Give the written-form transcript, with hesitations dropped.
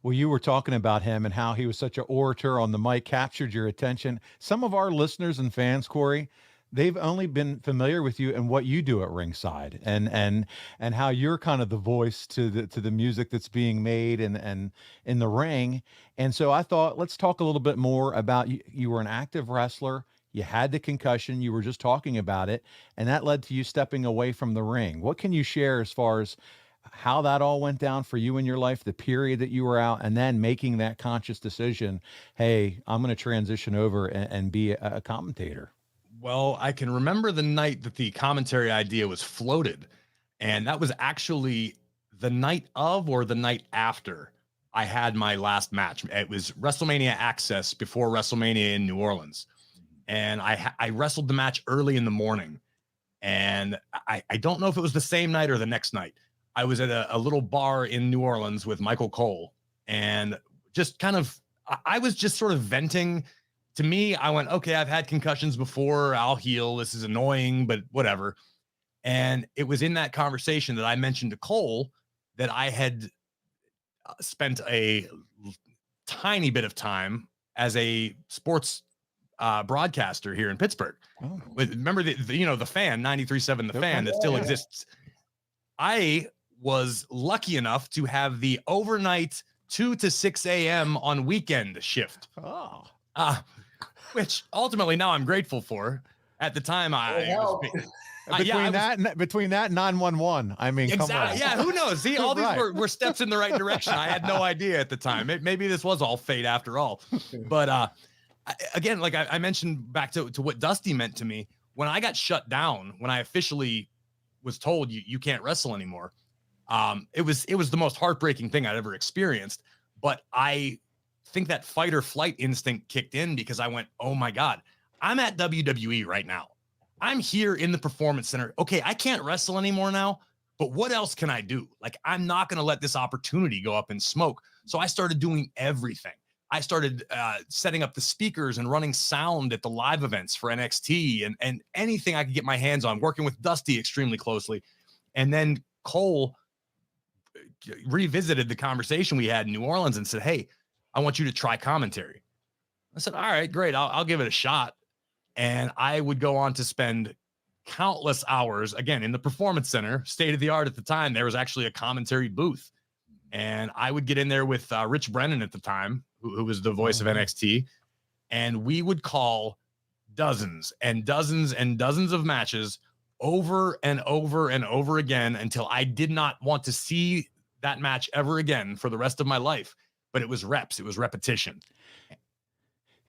Well, you were talking about him and how he was such an orator on the mic, captured your attention. Some of our listeners and fans, Corey, they've only been familiar with you and what you do at ringside, and how you're kind of the voice to the music that's being made and in the ring. And so I thought, let's talk a little bit more about you. You were an active wrestler. You had the concussion. You were just talking about it, and that led to you stepping away from the ring. What can you share as far as how that all went down for you in your life, the period that you were out, and then making that conscious decision, hey, I'm going to transition over and be a commentator? Well, I can remember the night that the commentary idea was floated, and that was actually the night of or the night after I had my last match. It was WrestleMania Access before WrestleMania in New Orleans, and I wrestled the match early in the morning, and I don't know if it was the same night or the next night. I was at a little bar in New Orleans with Michael Cole, and just kind of, I was just sort of venting. To me, I went, okay, I've had concussions before. I'll heal. This is annoying, but whatever. And it was in that conversation that I mentioned to Cole that I had spent a tiny bit of time as a sports broadcaster here in Pittsburgh. Oh. Remember the fan, 93.7 The Fan, that still exists. I was lucky enough to have the overnight 2 to 6 a.m. on weekend shift. Oh. Which ultimately now I'm grateful for. At the time, Between that 911, I mean, exactly. Yeah, who knows? See, all these were steps in the right direction. I had no idea at the time. Maybe this was all fate after all. But again, like I mentioned back to what Dusty meant to me, when I got shut down, when I officially was told you can't wrestle anymore, it was the most heartbreaking thing I'd ever experienced. But I think that fight or flight instinct kicked in because I went, oh my God, I'm at WWE right now. I'm here in the Performance Center. Okay, I can't wrestle anymore now, but what else can I do? Like, I'm not going to let this opportunity go up in smoke. So I started doing everything. I started setting up the speakers and running sound at the live events for NXT and anything I could get my hands on, working with Dusty extremely closely. And then Cole revisited the conversation we had in New Orleans and said, hey, I want you to try commentary. I said, all right, great. I'll give it a shot. And I would go on to spend countless hours, again, in the Performance Center, state of the art at the time. There was actually a commentary booth. And I would get in there with Rich Brennan at the time, who was the voice of NXT. And we would call dozens and dozens and dozens of matches over and over and over again until I did not want to see that match ever again for the rest of my life. But it was reps. It was repetition.